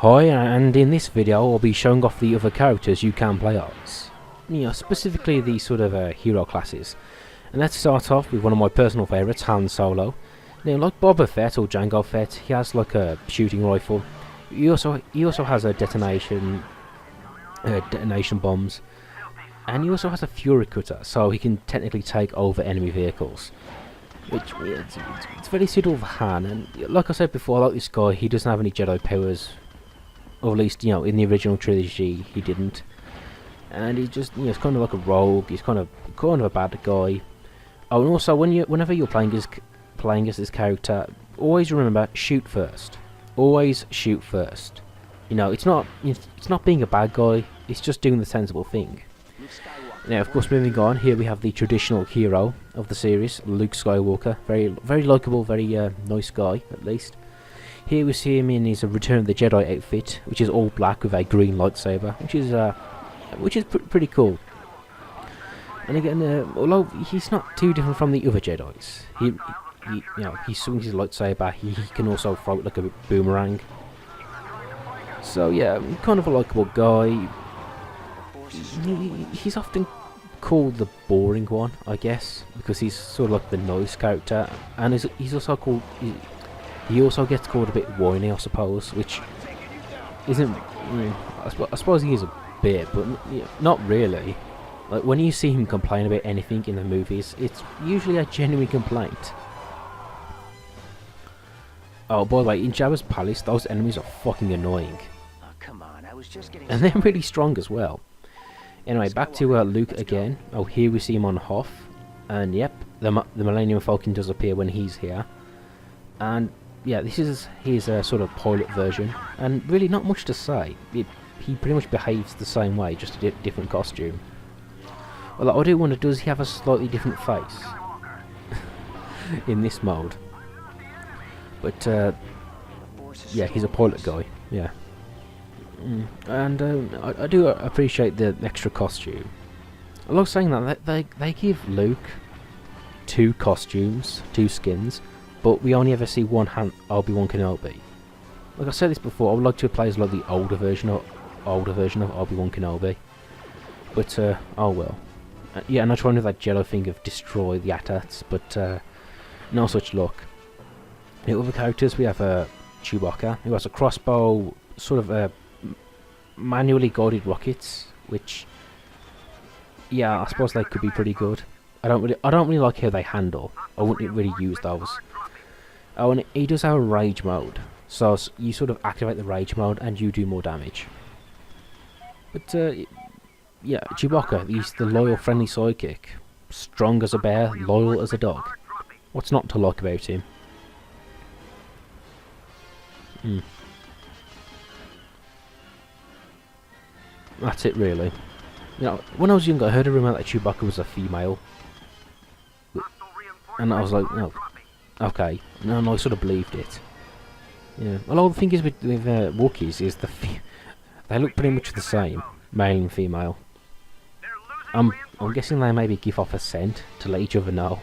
Hi, and in this video I'll be showing off the other characters you can play as. Specifically the sort of hero classes. And let's start off with one of my personal favourites, Han Solo. Now, like Boba Fett or Jango Fett, he has like a shooting rifle. He also has a detonation bombs, and he also has a Fury Cutter, so he can technically take over enemy vehicles. Which it's very suitable for Han. And like I said before, I like this guy. He doesn't have any Jedi powers. Or at least, in the original trilogy, he didn't. And he's just, he's kind of like a rogue. He's kind of a bad guy. Oh, and also, whenever you're playing as this character, always remember, shoot first. Always shoot first. It's not being a bad guy. It's just doing the sensible thing. Now, of course, moving on, here we have the traditional hero of the series, Luke Skywalker. Very likeable, very nice guy, at least. Here we see him in his Return of the Jedi outfit, which is all black with a green lightsaber, which is pretty cool. And again, although he's not too different from the other Jedis, he swings his lightsaber. He can also throw it like a boomerang. So yeah, kind of a likable guy. He's often called the boring one, I guess, because he's sort of like the noise character, and he's also called. He also gets called a bit whiny, I suppose, which isn't. I suppose he is a bit, but not really. Like, when you see him complain about anything in the movies, it's usually a genuine complaint. Oh, by the way, in Jabba's palace, those enemies are fucking annoying. Oh, come on, I was just getting. And they're really strong as well. Anyway, back to Luke again. Oh, here we see him on Hoth, and yep, the Millennium Falcon does appear when he's here, and. Yeah, this is his sort of pilot version, and really not much to say. He pretty much behaves the same way, just a different costume. Well, I do wonder, does he have a slightly different face in this mode? But yeah, he's a pilot guy. Yeah, and I do appreciate the extra costume. I love saying that they give Luke two costumes, two skins. But we only ever see one Obi-Wan Kenobi. Like I said this before, I would like to play as like the older version of Obi-Wan Kenobi. But oh well. Yeah, and I try to do that Jedi thing of destroy the AT-ATs, but no such luck. The other characters, we have Chewbacca, who has a crossbow, sort of manually guided rockets, which, yeah, I suppose they could be pretty good. I don't really like how they handle. I wouldn't really use those. Oh, and he does have a rage mode, so you sort of activate the rage mode and you do more damage. But yeah, Chewbacca, he's the loyal, friendly sidekick, strong as a bear, loyal as a dog. What's not to like about him? That's it, really. When I was younger, I heard a rumour that Chewbacca was a female, and I was like, no. Okay, no, I sort of believed it. Yeah, well, the thing is with Wookiees is they look pretty much the same, male and female. I'm guessing they maybe give off a scent to let each other know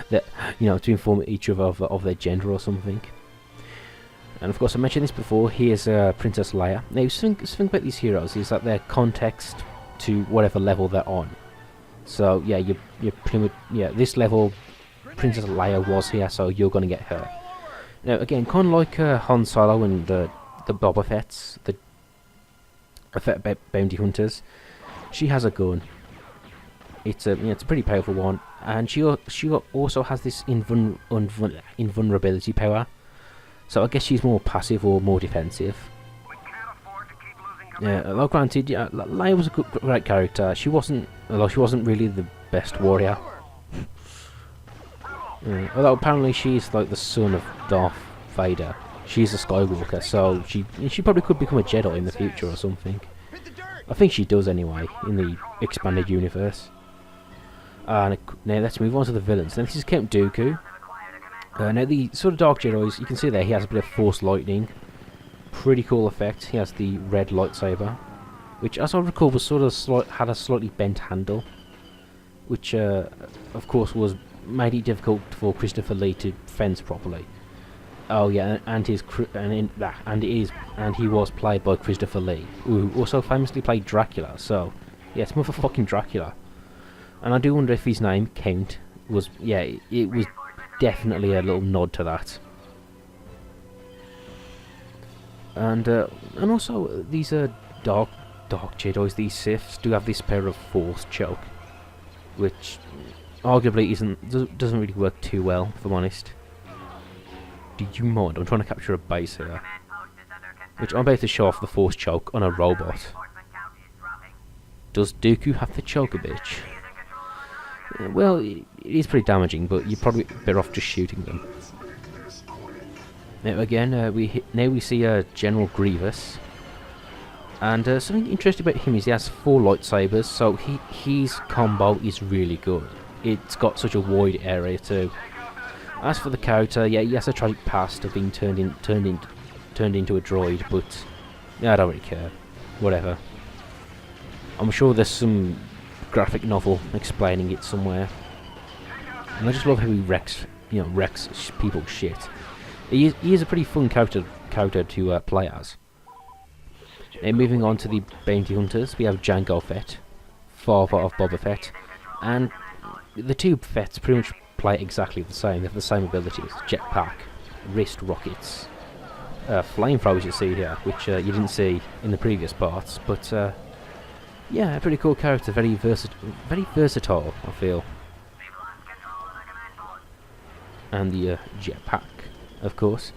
that to inform each other of their gender or something. And of course, I mentioned this before. Here's Princess Leia. Now, something about these heroes is that their context to whatever level they're on. So yeah, you're pretty much this level. Princess Leia was here, so you're gonna get her. Now again, kind of like Han Solo and the Boba Fett's, the Fett bounty hunters. She has a gun. It's a pretty powerful one, and she also has this invulnerability power. So I guess she's more passive or more defensive. Yeah, well, granted, yeah, Leia was a great character. She wasn't really the best warrior. Although apparently she's like the son of Darth Vader. She's a Skywalker, so she probably could become a Jedi in the future or something. I think she does anyway, in the expanded universe. Now let's move on to the villains. Now this is Count Dooku. Now the sort of Dark Jedis, you can see there he has a bit of Force Lightning. Pretty cool effect. He has the red lightsaber, which as I recall was sort of had a slightly bent handle, which of course made it difficult for Christopher Lee to fence properly. Oh yeah, and he was played by Christopher Lee, who also famously played Dracula. So, yeah, it's motherfucking Dracula. And I do wonder if his name Count was, yeah, it was definitely a little nod to that. And also these dark Jedi's, these Siths do have this pair of Force choke, which arguably doesn't really work too well, if I'm honest. Do you mind? I'm trying to capture a base here, which I'm about to show off the Force choke on a robot. Does Dooku have to choke a bitch? Well, it is pretty damaging, but you're probably better off just shooting them. Now again, we see General Grievous, and something interesting about him is he has 4 lightsabers, so his combo is really good. It's got such a wide area too. As for the character, yeah, he has a tragic past of being turned into a droid, but yeah, I don't really care. Whatever. I'm sure there's some graphic novel explaining it somewhere. And I just love how he wrecks people's shit. He is a pretty fun character to play as. Now moving on to the bounty hunters, we have Jango Fett, father of Boba Fett, and the two Fetts pretty much play exactly the same. They have the same abilities: jetpack, wrist rockets, flamethrowers you see here, which you didn't see in the previous parts. But yeah, a pretty cool character, very versatile, I feel. And the jetpack, of course,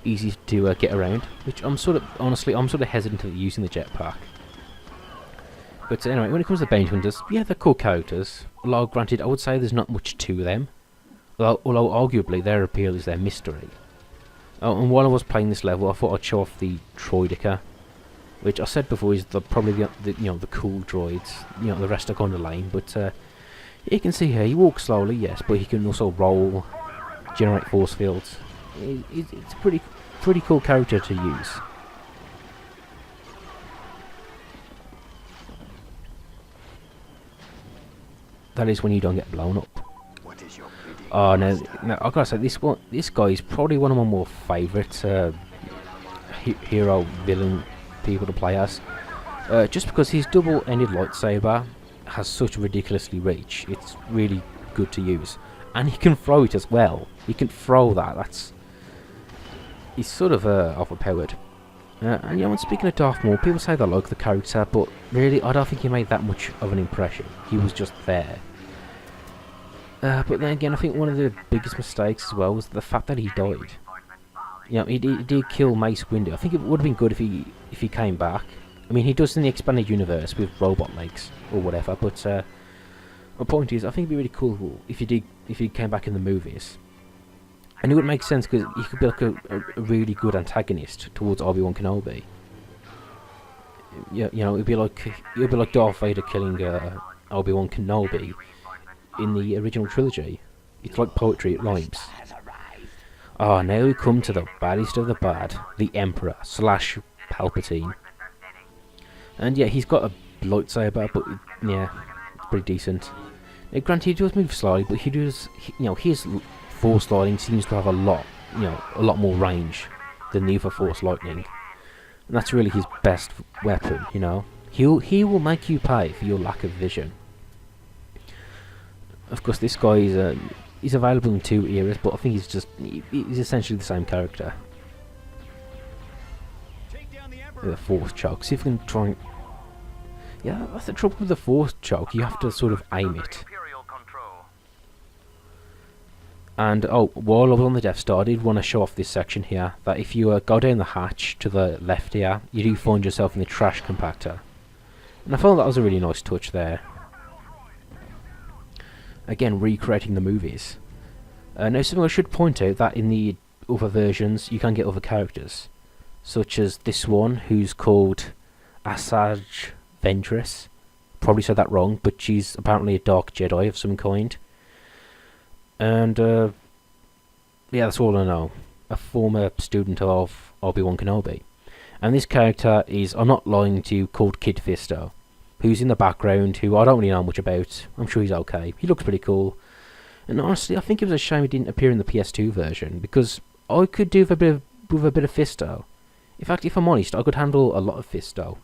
easy to get around. Which I'm sort of hesitant of using the jetpack. But anyway, when it comes to bounty hunters, yeah, they're cool characters. Although, granted, I would say there's not much to them. Although arguably their appeal is their mystery. Oh, and while I was playing this level, I thought I'd show off the Droideka, which I said before is probably the cool droids. The rest are kind of lame. But you can see here, he walks slowly, yes, but he can also roll, generate force fields. It's a pretty cool character to use. That is when you don't get blown up. Oh no! I gotta say, this guy is probably one of my more favourite hero villain people to play as. Just because his double-ended lightsaber has such ridiculously reach, it's really good to use, and he can throw it as well. He can throw that. He's sort of overpowered. And when speaking of Darth Maul, people say they like the character, but really, I don't think he made that much of an impression. He was just there. But then again, I think one of the biggest mistakes as well was the fact that he died. He did kill Mace Windu. I think it would have been good if he came back. I mean, he does in the expanded universe with robot legs or whatever. But my point is, I think it'd be really cool if he came back in the movies. And it would make sense because he could be like a really good antagonist towards Obi-Wan Kenobi. It'd be like Darth Vader killing Obi-Wan Kenobi in the original trilogy. It's like poetry, it rhymes. Now we come to the baddest of the bad, the Emperor / Palpatine. And yeah, he's got a lightsaber, but yeah, it's pretty decent. Now, granted, he does move slowly, but his Force Lightning seems to have a lot more range than the other Force Lightning. And that's really his best weapon, He will make you pay for your lack of vision. Of course, this guy is available in 2 eras, but I think he's essentially the same character. The Force choke. See if we can try and... Yeah, that's the trouble with the Force choke. You have to sort of aim it. And while I was on the Death Star, I did want to show off this section here, that if you go down the hatch to the left here, you do find yourself in the trash compactor. And I felt that was a really nice touch there. Again, recreating the movies. Now, something I should point out, that in the other versions, you can get other characters. Such as this one, who's called Asajj Ventress. Probably said that wrong, but she's apparently a Dark Jedi of some kind. And, yeah, that's all I know. A former student of Obi-Wan Kenobi. And this character is, I'm not lying to you, called Kid Fisto. Who's in the background, who I don't really know much about. I'm sure he's okay. He looks pretty cool. And honestly, I think it was a shame he didn't appear in the PS2 version, because I could do with a bit of Fisto. In fact, if I'm honest, I could handle a lot of Fisto.